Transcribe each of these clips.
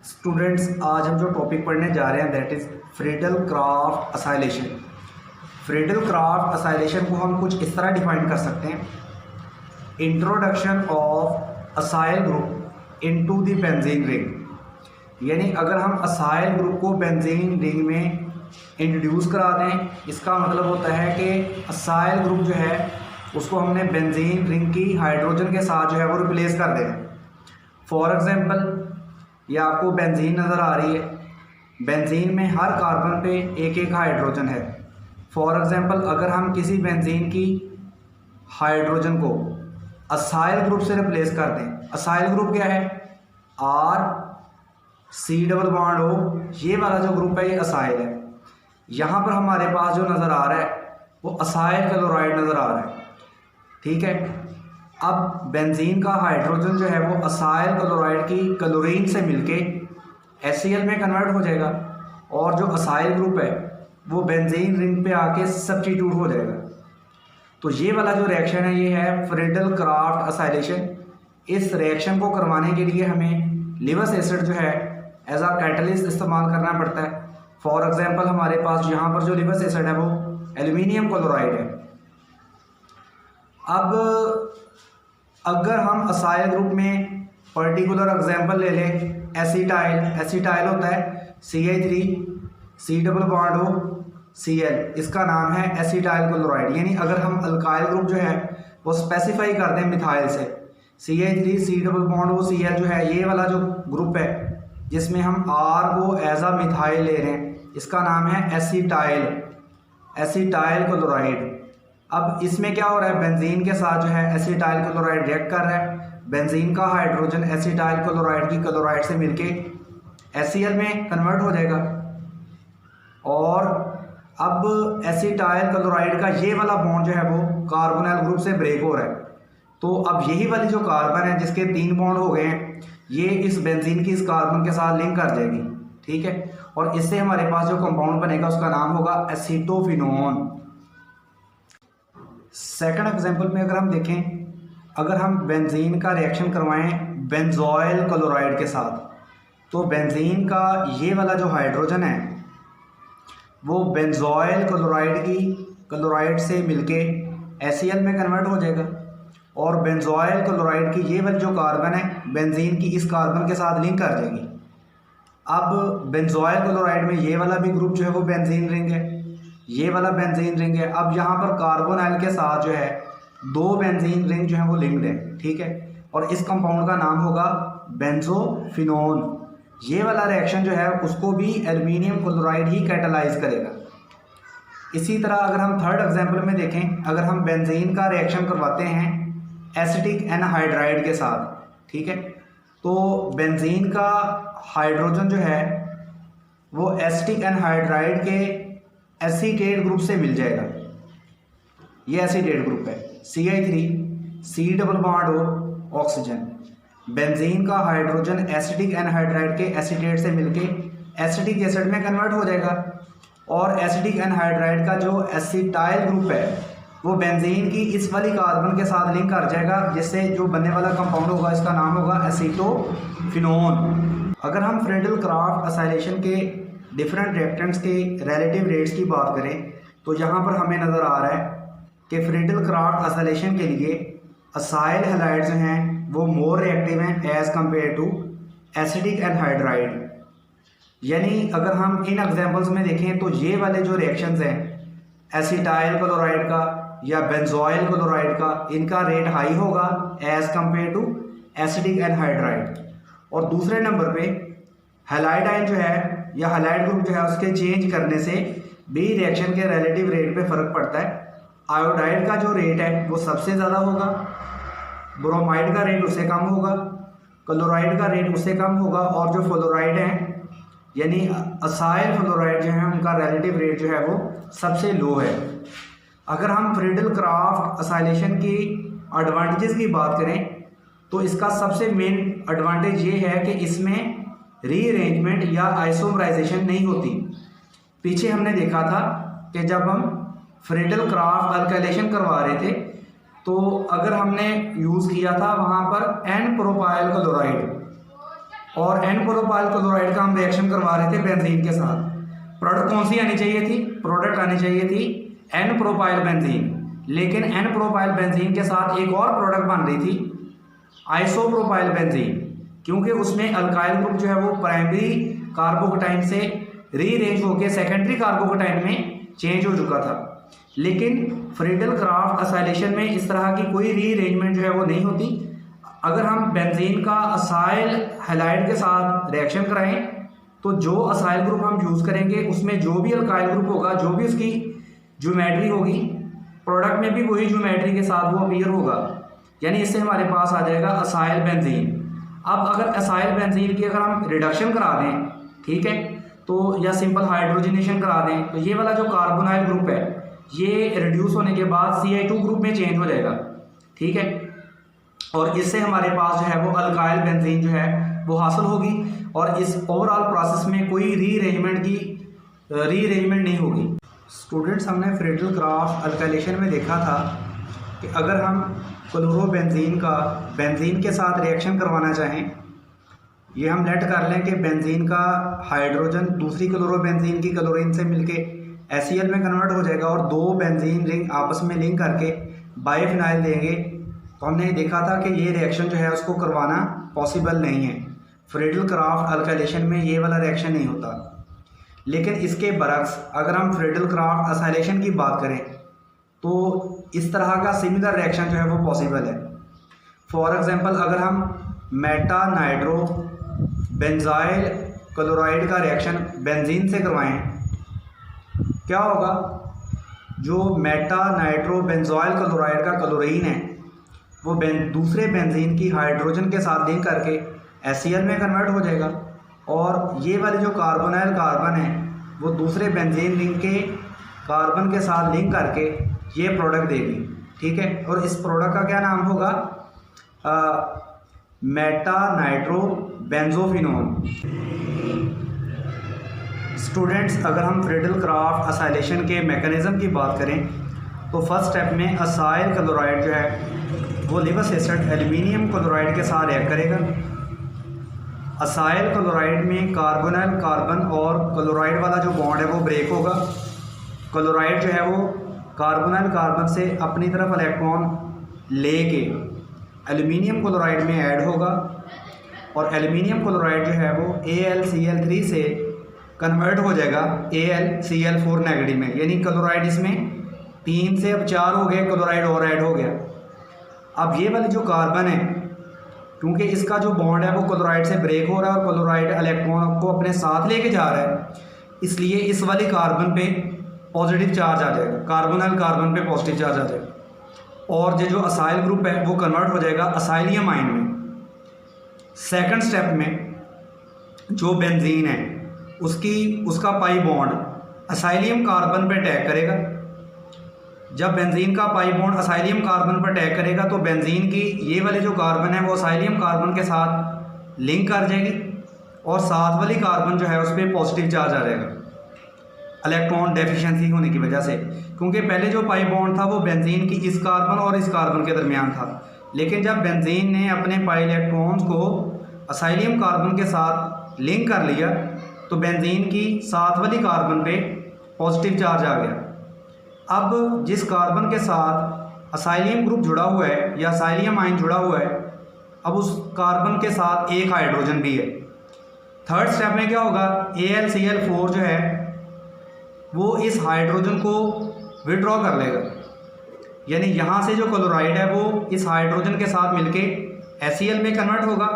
Students, आज हम जो टॉपिक पढ़ने जा रहे हैं that is Friedel craft acylation. Friedel craft acylation को हम कुछ इस तरह डिफाइन कर सकते हैं: introduction of acyl group into the benzene ring. यानी अगर हम असाइल ग्रुप को बेंजीन रिंग में इंट्रोड्यूस करा दें, इसका मतलब होता है कि असाइल ग्रुप जो है उसको हमने बेंजीन रिंग की हाइड्रोजन के साथ जो है वो रिप्लेस कर देना। फॉर एग्जांपल, ये आपको बेंजीन नज़र आ रही है। बेंजीन में हर कार्बन पे एक एक हाइड्रोजन है। फॉर एग्जांपल, अगर हम किसी बेंजीन की हाइड्रोजन को असाइल ग्रुप से रिप्लेस कर दें, असाइल ग्रुप क्या है? R⁻C⁻O, ये वाला जो ग्रुप है ये असाइल है। यहाँ पर हमारे पास जो नज़र आ रहा है वो असाइल क्लोराइड नज़र आ रहा है, ठीक है। अब बेंजीन का हाइड्रोजन जो है वो असाइल क्लोराइड की क्लोरीन से मिलके HCl में कन्वर्ट हो जाएगा और जो असाइल ग्रुप है वो बेंजीन रिंग पे आके सब्स्टिट्यूट हो जाएगा। तो ये वाला जो रिएक्शन है ये है फ्रीडल क्राफ्ट असाइलेशन। इस रिएक्शन को करवाने के लिए हमें लिवस एसिड जो है एज अ कैटलिस्ट इस्तेमाल करना पड़ता है। फॉर एग्जांपल, हमारे पास यहाँ पर जो लिवस एसिड है वो एल्यूमिनियम क्लोराइड है। अब अगर हम असाइल ग्रुप में पर्टिकुलर एग्जांपल ले लें, एसिटाइल होता है CH3C⁻O⁶Cl, इसका नाम है एसिटाइल क्लोराइड। यानी अगर हम अल्काइल ग्रुप जो है वो स्पेसिफाई कर दें मिथाइल से, CH3C⁻O⁶Cl जो है ये वाला जो ग्रुप है जिसमें हम R को एज अ मिथाइल ले रहे हैं, इसका नाम है एसिटाइल क्लोराइड। अब इसमें क्या हो रहा है, बेंजीन के साथ जो है एसिटाइल क्लोराइड रिएक्ट कर रहा है। बेंजीन का हाइड्रोजन एसिटाइल क्लोराइड की क्लोराइड से मिलके HCl में कन्वर्ट हो जाएगा और अब एसिटाइल क्लोराइड का ये वाला बॉन्ड जो है वो कार्बोनिल ग्रुप से ब्रेक हो रहा है। तो अब यही वाली जो कार्बन है जिसके 3 बॉन्ड हो गए हैं, ये इस बेंजीन की इस कार्बन के साथ लिंक कर जाएगी, ठीक है। और इससे हमारे पास जो कंपाउंड बनेगा उसका नाम होगा एसीटोफिनोन। सेकंड एग्जांपल में अगर हम देखें, अगर हम बेंजीन का रिएक्शन करवाएं बेंजोइल क्लोराइड के साथ, तो बेंजीन का ये वाला जो हाइड्रोजन है वो बेंजोइल क्लोराइड से मिलके HCl में कन्वर्ट हो जाएगा और बेंजोइल क्लोराइड की ये वाली जो कार्बन है बेंजीन की इस कार्बन के साथ लिंक कर जाएगी। अब बेंजोइल क्लोराइड में ये वाला भी ग्रुप जो है वो बेंजीन रिंग है, ये वाला बेंजीन रिंग है। अब यहाँ पर कार्बोनाइल के साथ जो है 2 बेंजीन रिंग जो है वो लिंक्ड है, ठीक है। और इस कंपाउंड का नाम होगा बेंजोफिनोन। ये वाला रिएक्शन जो है उसको भी एल्यूमिनियम क्लोराइड ही कैटालाइज करेगा। इसी तरह अगर हम थर्ड एग्जांपल में देखें, अगर हम बेंजीन का रिएक्शन करवाते हैं एसिटिक एनहाइड्राइड के साथ, ठीक है, तो बेंजीन का हाइड्रोजन जो है वो एसिटिक एनहाइड्राइड के एसीटेट ग्रुप से मिल जाएगा। ये एसीटेट ग्रुप है CH3C⁻O ऑक्सीजन। बेंजीन का हाइड्रोजन एसिटिक एनहाइड्राइड के एसीटेट से मिलके एसिटिक एसिड में कन्वर्ट हो जाएगा और एसिटिक एनहाइड्राइड का जो एसिटाइल ग्रुप है वो बेंजीन की इस वाली कार्बन के साथ लिंक कर जाएगा, जिससे जो बनने वाला कंपाउंड होगा इसका नाम होगा एसीटोफिनोन। अगर हम फ्रीडल क्राफ्ट असाइलेशन के डिफरेंट रिएक्टेंट्स के रिलेटिव रेट्स की बात करें तो यहाँ पर हमें नज़र आ रहा है कि फ्रीडल क्राफ्ट असाइलेशन के लिए असाइल हैलाइड्स जो हैं वो मोर रिएक्टिव हैं as compare to acetic anhydride. यानी अगर हम इन एग्जांपल्स में देखें तो ये वाले जो रिएक्शंस हैं एसिटाइल क्लोराइड का या बेंजोइल क्लोराइड का, इनका रेट हाई होगा as compare to acetic anhydride. और दूसरे नंबर पे हैलाइड आयन जो है या हैलाइड ग्रुप जो है उसके चेंज करने से भी रिएक्शन के रिलेटिव रेट पे फ़र्क पड़ता है। आयोडाइड का जो रेट है वो सबसे ज़्यादा होगा, ब्रोमाइड का रेट उससे कम होगा, क्लोराइड का रेट उससे कम होगा और जो फ्लोराइड हैं यानी असाइल फ्लोराइड जो है उनका रिलेटिव रेट जो है वो सबसे लो है। अगर हम फ्रीडल क्राफ्ट असाइलेशन की एडवांटेजेस की बात करें तो इसका सबसे मेन एडवांटेज ये है कि इसमें रीअरेंजमेंट या आइसोमराइजेशन नहीं होती। पीछे हमने देखा था कि जब हम फ्रीडल क्राफ्ट अल्काइलेशन करवा रहे थे तो अगर हमने यूज़ किया था वहाँ पर N प्रोपाइल क्लोराइड, और एन प्रोपाइल क्लोराइड का हम रिएक्शन करवा रहे थे बेंजीन के साथ। प्रोडक्ट कौन सी आनी चाहिए थी? प्रोडक्ट आनी चाहिए थी एन प्रोपाइल बेंजीन। लेकिन एन प्रोपाइल बेंजीन के साथ एक और प्रोडक्ट बन रही थी आइसोप्रोपाइल बेंजीन, क्योंकि उसमें अल्काइल ग्रुप जो है वो प्राइमरी कार्बोकेटाइन से रीअरेंज होकर सेकेंडरी कार्बोकेटाइन में चेंज हो चुका था। लेकिन फ्रीडल क्राफ्ट असाइलेशन में इस तरह की कोई रीअरेंजमेंट जो है वो नहीं होती। अगर हम बेंजीन का असाइल हैलाइड के साथ रिएक्शन कराएं तो जो असाइल ग्रुप हम यूज़ करेंगे उसमें जो भी अल्काइल ग्रुप होगा, जो भी उसकी ज्योमेट्री होगी, प्रोडक्ट में भी वही ज्योमेट्री के साथ वो अपीयर होगा। यानी इससे हमारे पास आ जाएगा असाइल बेंजीन। अब अगर असाइल बेंजीन की अगर हम रिडक्शन करा दें, ठीक है, तो या सिंपल हाइड्रोजनेशन करा दें, तो ये वाला जो कार्बोनाइल ग्रुप है ये रिड्यूस होने के बाद Ci2 ग्रुप में चेंज हो जाएगा, ठीक है। और इससे हमारे पास जो है वो अल्काइल बेंजीन जो है वो हासिल होगी और इस ओवरऑल प्रोसेस में कोई रीअरेंजमेंट नहीं होगी। स्टूडेंट्स, हमने फ्रीडल क्राफ्ट अल्काइलेशन में देखा था कि अगर हम क्लोरोबेंजीन का बेंजीन के साथ रिएक्शन करवाना चाहें, ये हम लेट कर लें कि बेंजीन का हाइड्रोजन दूसरी क्लोरोबेंजीन की क्लोरीन से मिलके HCl में कन्वर्ट हो जाएगा और दो बेंजीन रिंग आपस में लिंक करके बाइफिनाइल देंगे, तो हमने देखा था कि ये रिएक्शन जो है उसको करवाना पॉसिबल नहीं है। फ्रीडल क्राफ्ट अल्काइलेशन में ये वाला रिएक्शन नहीं होता। लेकिन इसके बरक्स अगर हम फ्रीडल क्राफ्ट असाइलेशन की बात करें तो इस तरह का सिमिलर रिएक्शन जो है वो पॉसिबल है। फॉर एग्जांपल, अगर हम मेटा नाइट्रो बेंजाइल क्लोराइड का रिएक्शन बेंजीन से करवाएं, क्या होगा? जो मेटा नाइट्रो बेंजॉइल क्लोराइड का क्लोरीन है वो दूसरे बेंजीन की हाइड्रोजन के साथ लिंक करके HCl में कन्वर्ट हो जाएगा और ये वाले जो कार्बोनाइल कार्बन है वो दूसरे बेंजीन रिंग के कार्बन के साथ लिंक करके ये प्रोडक्ट देगी, ठीक है। और इस प्रोडक्ट का क्या नाम होगा? Meta nitro benzophenone. स्टूडेंट्स, अगर हम फ्रीडल क्राफ्ट असाइलेशन के मैकेनिज़्म की बात करें तो फर्स्ट स्टेप में असाइल क्लोराइड जो है वो लिवस एसिड एल्यूमिनियम क्लोराइड के साथ रिएक्ट करेगा। असाइल क्लोराइड में कार्बोनाइल कार्बन और क्लोराइड वाला जो बॉन्ड है वो ब्रेक होगा। क्लोराइड जो है वो कार्बोनाइल कार्बन से अपनी तरफ इलेक्ट्रॉन लेके एल्यूमिनियम क्लोराइड में ऐड होगा और एल्यूमिनियम क्लोराइड जो है वो AlCl3 से कन्वर्ट हो जाएगा AlCl4 नेगेटिव में। यानी क्लोराइड इसमें 3 से अब 4 हो गए, क्लोराइड और ऐड हो गया। अब ये वाली जो कार्बन है, क्योंकि इसका जो बॉन्ड है वो क्लोराइड से ब्रेक हो रहा है और क्लोराइड इलेक्ट्रॉन को अपने साथ लेके जा रहा है, इसलिए इस वाली कार्बन पे पॉजिटिव चार्ज आ जाएगा, कार्बोनाइल कार्बन पे पॉजिटिव चार्ज आ जाएगा और ये जो असाइल ग्रुप है वो कन्वर्ट हो जाएगा असाइलियम आयन में। सेकंड स्टेप में जो बेंजीन है उसका पाई बॉन्ड असाइलियम कार्बन पे अटैक करेगा। जब बेंजीन का पाई बॉन्ड असाइलियम कार्बन पर अटैक करेगा तो बेंजीन की ये वाली जो कार्बन है वो असाइलियम कार्बन के साथ लिंक कर जाएगी और साथ वाली कार्बन जो है उस पर पॉजिटिव चार्ज आ जाएगा इलेक्ट्रॉन डेफिशिएंसी होने की वजह से, क्योंकि पहले जो पाई बॉन्ड था वो बेंजीन की इस कार्बन और इस कार्बन के दरमियान था। लेकिन जब बेंजीन ने अपने पाई इलेक्ट्रॉन्स को असाइलियम कार्बन के साथ लिंक कर लिया तो बेंजीन की साथ वाली कार्बन पे पॉजिटिव चार्ज आ गया। अब जिस कार्बन के साथ असाइलियम ग्रुप जुड़ा हुआ है या असाइलियम आयन जुड़ा हुआ है, अब उस कार्बन के साथ एक हाइड्रोजन भी है। थर्ड स्टेप में क्या होगा? AlCl4 जो है वो इस हाइड्रोजन को विड्रॉ कर लेगा, यानी यहाँ से जो क्लोराइड है वो इस हाइड्रोजन के साथ मिलके HCl में कन्वर्ट होगा।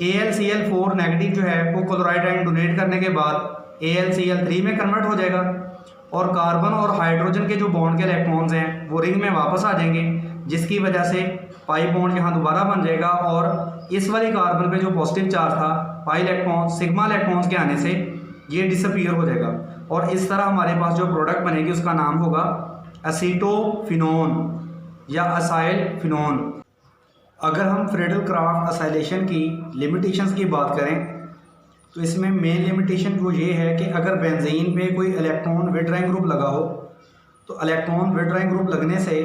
AlCl4 नेगेटिव जो है वो क्लोराइड आयन डोनेट करने के बाद AlCl3 में कन्वर्ट हो जाएगा और कार्बन और हाइड्रोजन के जो बॉन्ड के इलेक्ट्रॉन्स हैं वो रिंग में वापस आ जाएंगे, जिसकी वजह से पाई बॉन्ड यहाँ दोबारा बन जाएगा और इस वाली कार्बन पे जो पॉजिटिव चार्ज था पाई इलेक्ट्रॉन सिग्मा इलेक्ट्रॉन्स के आने से ये डिसअपीयर हो जाएगा और इस तरह हमारे पास जो प्रोडक्ट बनेगी उसका नाम होगा एसीटोफिनोन या असाइल फिनोन। अगर हम फ्रीडल क्राफ्ट असाइलेशन की लिमिटेशंस की बात करें तो इसमें मेन लिमिटेशन वो ये है कि अगर बेंजीन पे कोई इलेक्ट्रॉन विड्रॉइंग ग्रुप लगा हो तो इलेक्ट्रॉन विड्रॉइंग ग्रुप लगने से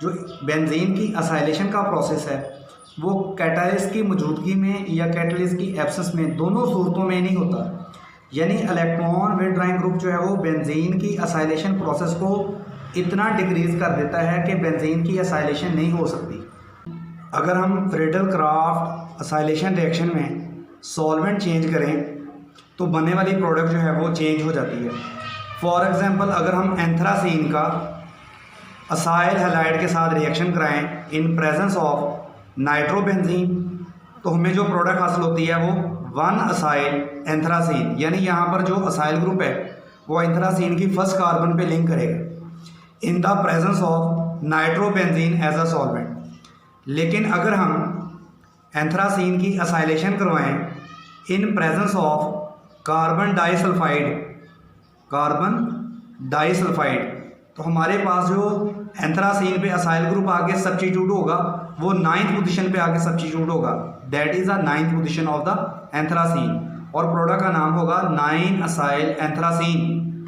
जो बेंजीन की असाइलेशन का प्रोसेस है वो कैटालिस्ट की मौजूदगी में या कैटालिस्ट की एब्सेंस में, दोनों सूरतों में नहीं होता। यानी इलेक्ट्रॉन विथड्राइंग ग्रुप जो है वो बेंजीन की असाइलेशन प्रोसेस को इतना डिक्रीज़ कर देता है कि बेंजीन की असाइलेशन नहीं हो सकती। अगर हम फ्रीडल क्राफ्ट असाइलेशन रिएक्शन में सॉल्वेंट चेंज करें तो बनने वाली प्रोडक्ट जो है वो चेंज हो जाती है। फॉर एग्जांपल, अगर हम एंथ्रासीन का असाइल हैलाइड के साथ रिएक्शन कराएं इन प्रेजेंस ऑफ नाइट्रोबेंजीन, तो हमें जो प्रोडक्ट हासिल होती है वो 1 असाइल एंथ्रासीन, यानी यहाँ पर जो असाइल ग्रुप है वो एंथ्रासीन की फर्स्ट कार्बन पे लिंक करेगा in the presence of nitrobenzene as a solvent. लेकिन अगर हम एंथ्रासीन की असाइलेशन करवाएं in presence of carbon disulphide, तो हमारे पास जो एंथ्रासीन पे असाइल ग्रुप आके सब्स्टिट्यूट होगा वो 9th पोजीशन पे आके सब्स्टिट्यूट होगा, that is the 9th position of the anthracene, और प्रोडक्ट का नाम होगा 9 असाइल एंथ्रासीन।